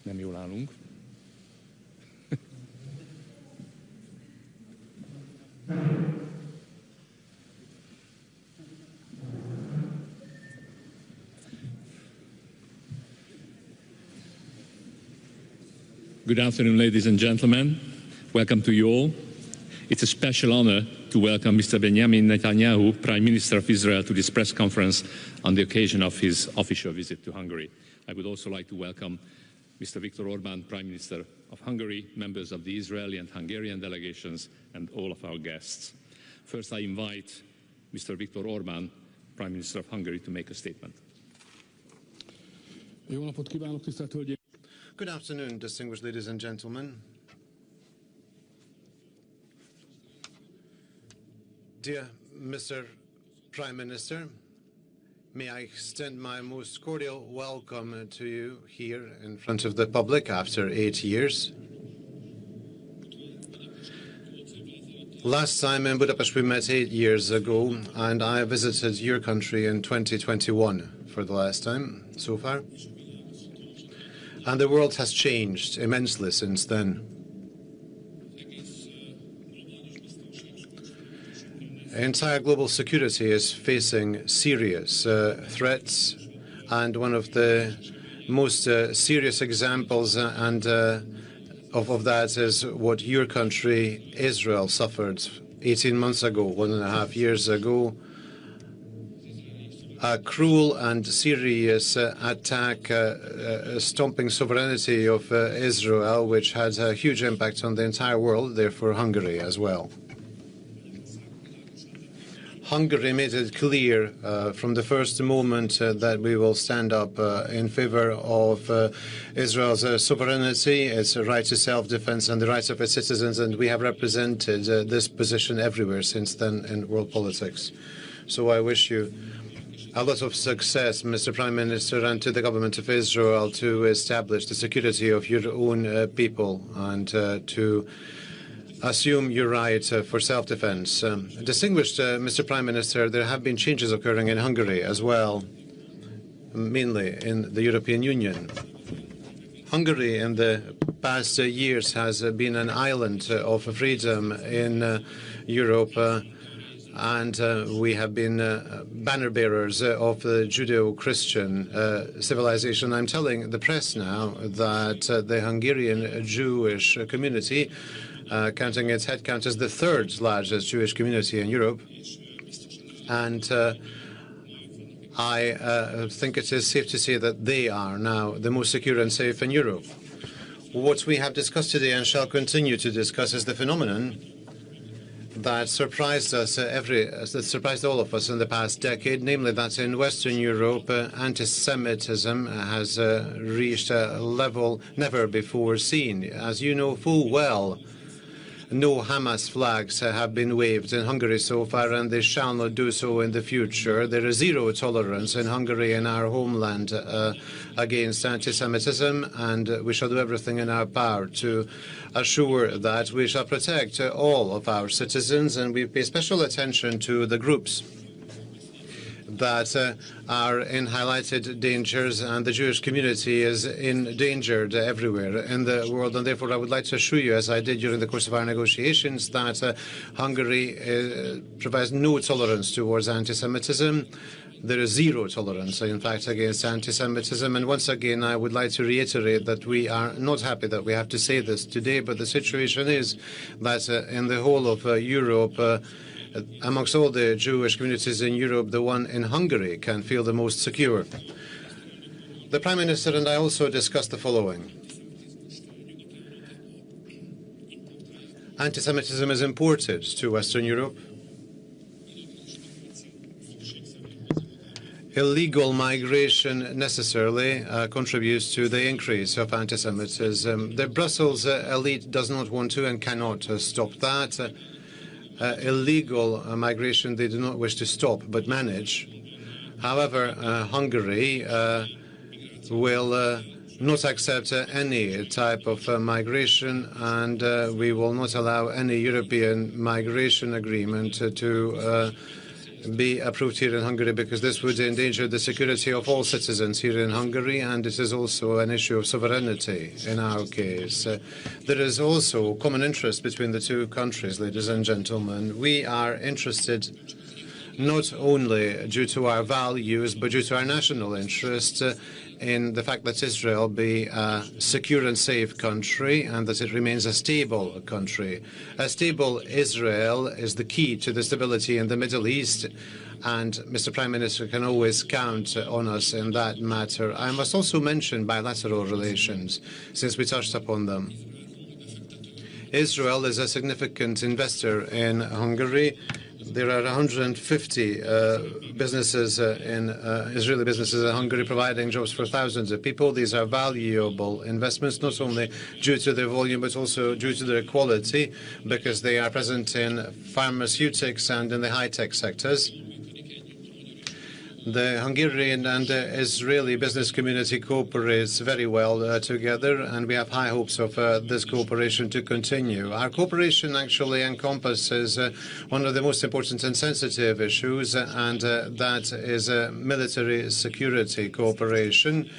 Nem jól állunk. Good afternoon, ladies and gentlemen. Welcome to you all. It's a special honor to welcome Mr. Binyamin Netanyahu, Prime Minister of Israel, to this press conference on the occasion of his official visit to Hungary. I would also like to welcome Mr. Viktor Orban, Prime Minister of Hungary, members of the Israeli and Hungarian delegations, and all of our guests. First, I invite Mr. Viktor Orban, Prime Minister of Hungary, to make a statement. Good afternoon, distinguished ladies and gentlemen. Dear Mr. Prime Minister, may I extend my most cordial welcome to you here in front of the public after 8 years. Last time in Budapest we met 8 years ago, and I visited your country in 2021 for the last time so far. And the world has changed immensely since then. Entire global security is facing serious threats, and one of the most serious examples of that is what your country, Israel, suffered 18 months ago, 1.5 years ago. A cruel and serious attack stomping sovereignty of Israel, which had a huge impact on the entire world, therefore Hungary as well. Hungary made it clear from the first moment that we will stand up in favor of Israel's sovereignty, its right to self-defense, and the rights of its citizens, and we have represented this position everywhere since then in world politics. So I wish you a lot of success, Mr. Prime Minister, and to the government of Israel to establish the security of your own people and to assume your right for self-defense. Distinguished Mr. Prime Minister, there have been changes occurring in Hungary as well, mainly in the European Union. Hungary in the past years has been an island of freedom in Europe, and we have been banner bearers of the Judeo-Christian civilization. I'm telling the press now that the Hungarian Jewish community, counting its head count, is the third largest Jewish community in Europe. And I think it is safe to say that they are now the most secure and safe in Europe. What we have discussed today and shall continue to discuss is the phenomenon that surprised us, that surprised all of us in the past decade, namely that in Western Europe, anti-Semitism has reached a level never before seen. As you know full well, no Hamas flags have been waved in Hungary so far, and they shall not do so in the future. There is zero tolerance in Hungary, in our homeland, against anti-Semitism, and we shall do everything in our power to assure that we shall protect all of our citizens, and we pay special attention to the groups that are in highlighted dangers, and the Jewish community is endangered everywhere in the world. And therefore, I would like to assure you, as I did during the course of our negotiations, that Hungary provides no tolerance towards anti-Semitism. There is zero tolerance, in fact, against anti-Semitism. And once again, I would like to reiterate that we are not happy that we have to say this today, but the situation is that in the whole of Europe, amongst all the Jewish communities in Europe, the one in Hungary can feel the most secure. The Prime Minister and I also discussed the following. Anti-Semitism is imported to Western Europe. Illegal migration necessarily contributes to the increase of anti-Semitism. The Brussels elite does not want to and cannot stop that. Illegal migration they do not wish to stop but manage. However, Hungary will not accept any type of migration, and we will not allow any European migration agreement to be approved here in Hungary, because this would endanger the security of all citizens here in Hungary, and it is also an issue of sovereignty in our case. There is also common interest between the two countries, ladies and gentlemen. We are interested not only due to our values, but due to our national interest in the fact that Israel be a secure and safe country and that it remains a stable country. A stable Israel is the key to the stability in the Middle East, and Mr. Prime Minister can always count on us in that matter. I must also mention bilateral relations, since we touched upon them. Israel is a significant investor in Hungary. There are 150 businesses Israeli businesses in Hungary providing jobs for thousands of people. These are valuable investments, not only due to their volume, but also due to their quality, because they are present in pharmaceutics and in the high-tech sectors. The Hungarian and Israeli business community cooperates very well together, and we have high hopes of this cooperation to continue. Our cooperation actually encompasses one of the most important and sensitive issues, and that is military security cooperation.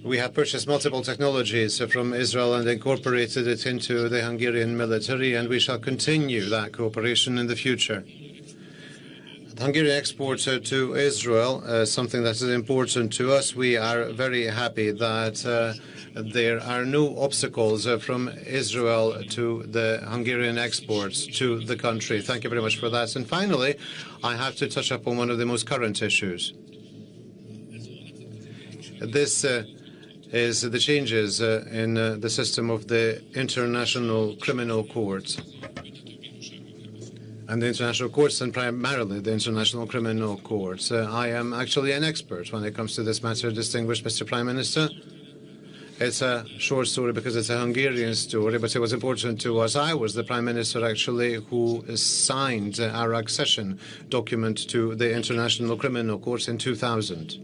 We have purchased multiple technologies from Israel and incorporated it into the Hungarian military, and we shall continue that cooperation in the future. Hungarian exports to Israel, something that is important to us. We are very happy that there are no obstacles from Israel to the Hungarian exports to the country. Thank you very much for that. And finally, I have to touch upon one of the most current issues. This is the changes in the system of the International Criminal Court. And the international courts, and primarily the International Criminal Court. I am actually an expert when it comes to this matter, distinguished Mr. Prime Minister. It's a short story because it's a Hungarian story, but it was important to us. I was the Prime Minister, actually, who signed our accession document to the International Criminal Court in 2000.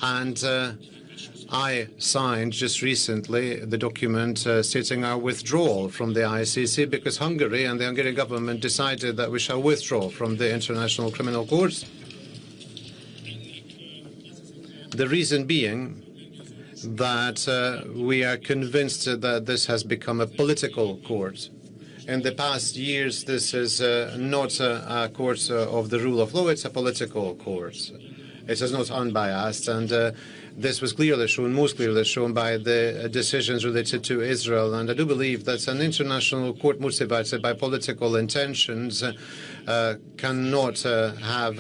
And I signed just recently the document stating our withdrawal from the ICC, because Hungary and the Hungarian government decided that we shall withdraw from the International Criminal Court. The reason being that we are convinced that this has become a political court. In the past years, this is not a court of the rule of law, it's a political court. It is not unbiased, and this was clearly shown, most clearly shown by the decisions related to Israel. And I do believe that an international court motivated by political intentions cannot have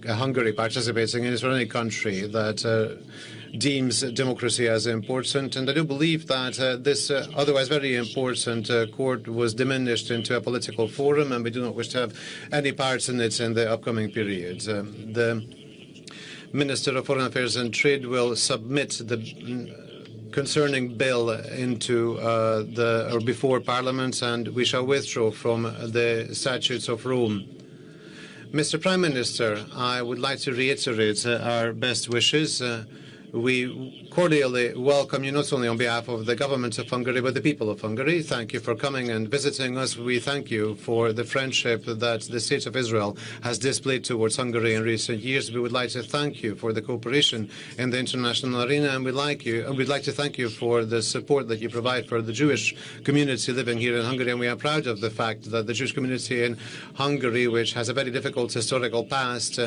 Hungary participating in it, or any country that deems democracy as important. And I do believe that this otherwise very important court was diminished into a political forum, and we do not wish to have any parts in it in the upcoming periods. The Minister of Foreign Affairs and Trade will submit the concerning bill into or before Parliament, and we shall withdraw from the statutes of Rome. Mr. Prime Minister, I would like to reiterate our best wishes. We cordially welcome you, not only on behalf of the government of Hungary, but the people of Hungary. Thank you for coming and visiting us. We thank you for the friendship that the State of Israel has displayed towards Hungary in recent years. We would like to thank you for the cooperation in the international arena, and we'd like to thank you for the support that you provide for the Jewish community living here in Hungary. And we are proud of the fact that the Jewish community in Hungary, which has a very difficult historical past,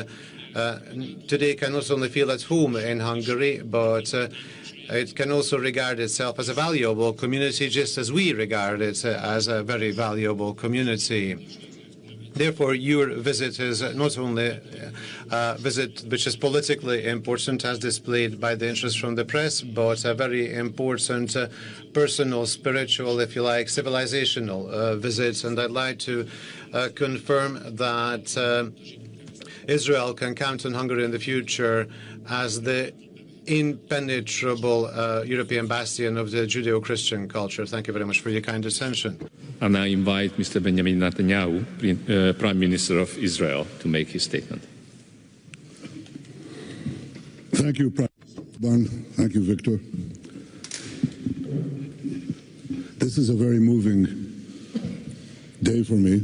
today can not only feel at home in Hungary, but it can also regard itself as a valuable community, just as we regard it as a very valuable community. Therefore, your visit is not only a visit which is politically important, as displayed by the interest from the press, but a very important personal, spiritual, if you like, civilizational visit. And I'd like to confirm that Israel can count on Hungary in the future as the impenetrable European bastion of the Judeo-Christian culture. Thank you very much for your kind attention. And I invite Mr. Binyamin Netanyahu, Prime Minister of Israel, to make his statement. Thank you, Prime Orban. Thank you, Viktor. This is a very moving day for me.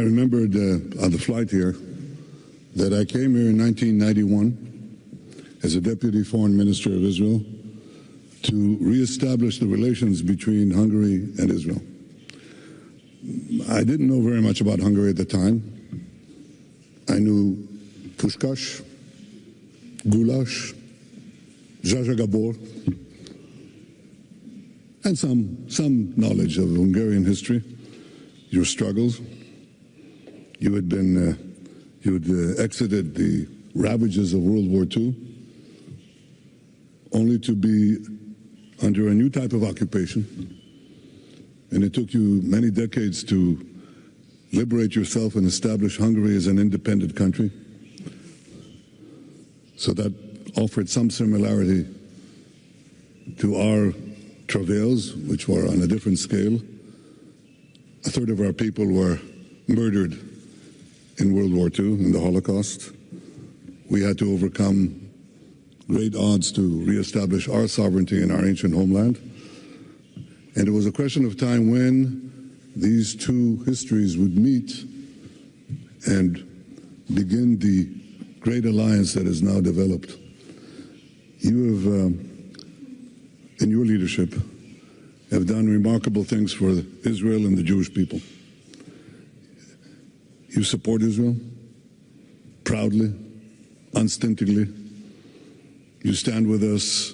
remembered on the flight here that I came here in 1991 as a Deputy Foreign Minister of Israel to reestablish the relations between Hungary and Israel. I didn't know very much about Hungary at the time. I knew Puskás, Guláš, Zsa Gabor, and some knowledge of Hungarian history, your struggles. You had exited the ravages of World War II, only to be under a new type of occupation. And it took you many decades to liberate yourself and establish Hungary as an independent country. So that offered some similarity to our travails, which were on a different scale. A third of our people were murdered in World War II, in the Holocaust. We had to overcome great odds to reestablish our sovereignty in our ancient homeland. And it was a question of time when these two histories would meet and begin the great alliance that is now developed. You have, in your leadership, have done remarkable things for Israel and the Jewish people. You support Israel proudly, unstintingly. You stand with us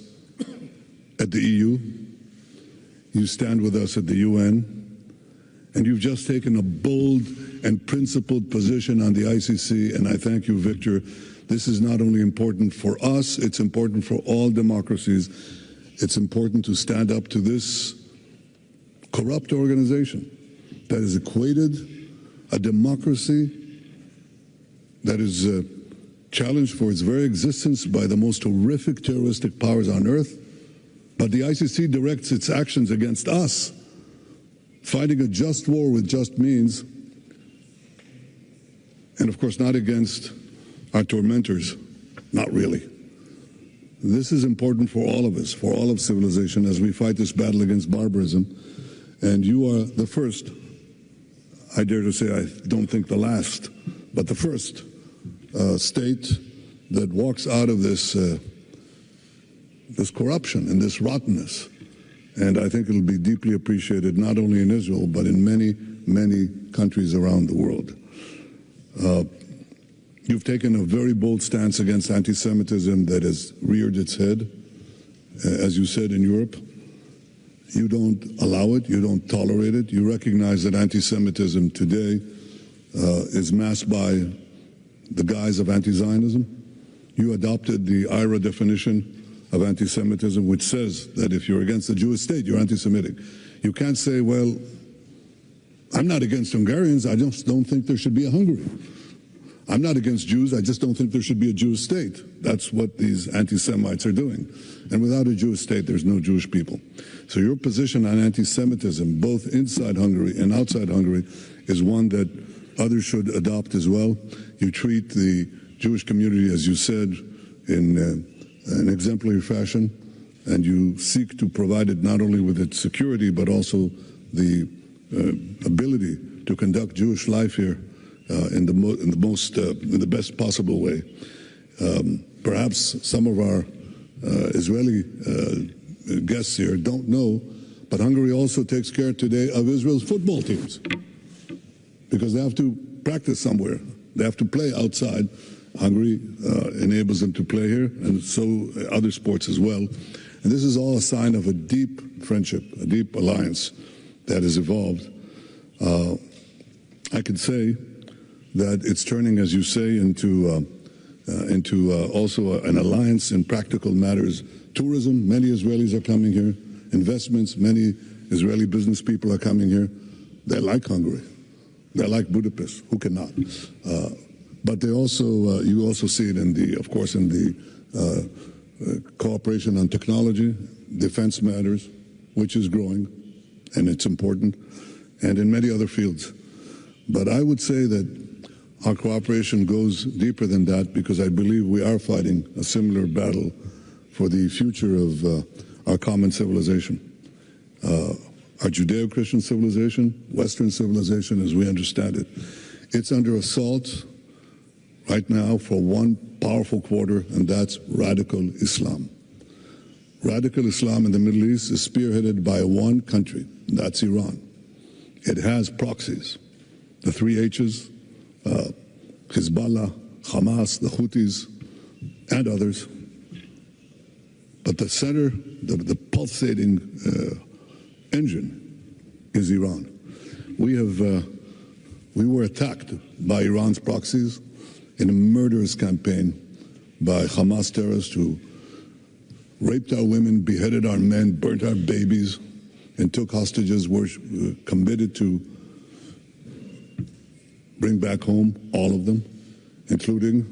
at the EU. You stand with us at the UN. And you've just taken a bold and principled position on the ICC, and I thank you, Victor. This is not only important for us, it's important for all democracies. It's important to stand up to this corrupt organization that has equated a democracy that is challenged for its very existence by the most horrific terroristic powers on earth. But the ICC directs its actions against us, fighting a just war with just means, and of course not against our tormentors, not really. This is important for all of us, for all of civilization, as we fight this battle against barbarism. And you are the first, I dare to say, I don't think the last, but the first state that walks out of this this corruption and this rottenness. And I think it'll be deeply appreciated not only in Israel, but in many, many countries around the world. You've taken a very bold stance against anti-Semitism that has reared its head, as you said, in Europe. You don't allow it, you don't tolerate it. You recognize that anti-Semitism today is masked by the guise of anti-Zionism. You adopted the IRA definition of anti-Semitism, which says that if you're against the Jewish state, you're anti-Semitic. You can't say, well, I'm not against Hungarians, I just don't think there should be a Hungary. I'm not against Jews, I just don't think there should be a Jewish state. That's what these anti-Semites are doing. And without a Jewish state, there's no Jewish people. So your position on anti-Semitism, both inside Hungary and outside Hungary, is one that others should adopt as well. You treat the Jewish community, as you said, in an exemplary fashion, and you seek to provide it not only with its security, but also the ability to conduct Jewish life here in the best possible way. Perhaps some of our Israeli guests here don't know, but Hungary also takes care today of Israel's football teams because they have to practice somewhere. They have to play outside. Hungary enables them to play here, and so other sports as well. And this is all a sign of a deep friendship, a deep alliance that has evolved. I could say that it's turning, as you say, into also an alliance in practical matters. Tourism, many Israelis are coming here. Investments, many Israeli business people are coming here. They like Hungary. They like Budapest. Who cannot? But they also, you also see it in the, of course, in the cooperation on technology, defense matters, which is growing, and it's important, and in many other fields. But I would say that our cooperation goes deeper than that because I believe we are fighting a similar battle for the future of our common civilization. Our Judeo-Christian civilization, Western civilization as we understand it, It's under assault right now for one powerful quarter, and that's radical Islam. Radical Islam in the Middle East is spearheaded by one country, that's Iran. It has proxies, the three H's, Hezbollah, Hamas, the Houthis, and others. But the center, the pulsating engine is Iran. We were attacked by Iran's proxies in a murderous campaign by Hamas terrorists who raped our women, beheaded our men, burnt our babies, and took hostages, were committed to bring back home all of them, including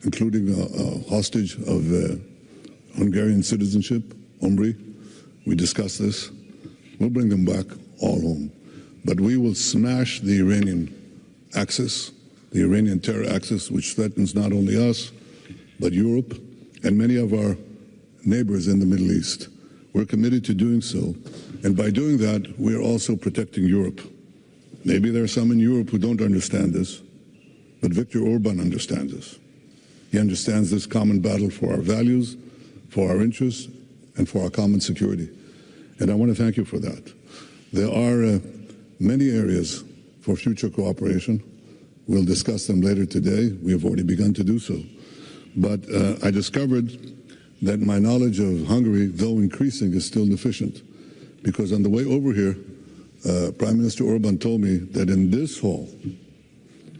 a hostage of Hungarian citizenship, Omri. We discussed this. We'll bring them back all home. But we will smash the Iranian axis, the Iranian terror axis, which threatens not only us, but Europe and many of our neighbors in the Middle East. We're committed to doing so. And by doing that, we're also protecting Europe. Maybe there are some in Europe who don't understand this, but Viktor Orban understands this. He understands this common battle for our values, for our interests, and for our common security. And I want to thank you for that. There are many areas for future cooperation. We'll discuss them later today. We have already begun to do so. But I discovered that my knowledge of Hungary, though increasing, is still deficient. Because on the way over here, Prime Minister Orban told me that in this hall,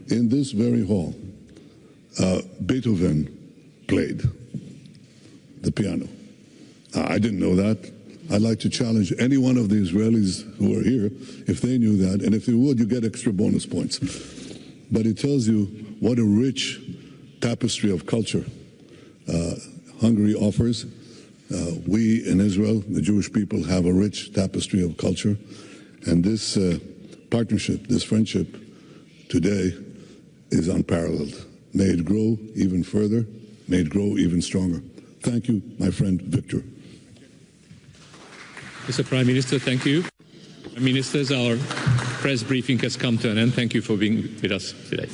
in this very hall, Beethoven played the piano. I didn't know that. I'd like to challenge any one of the Israelis who are here, if they knew that, and if they would, you get extra bonus points. But it tells you what a rich tapestry of culture Hungary offers. We in Israel, the Jewish people, have a rich tapestry of culture, and this partnership, this friendship today is unparalleled. May it grow even further, may it grow even stronger. Thank you, my friend Viktor. Mr. Prime Minister, thank you. Ministers, our press briefing has come to an end. Thank you for being with us today.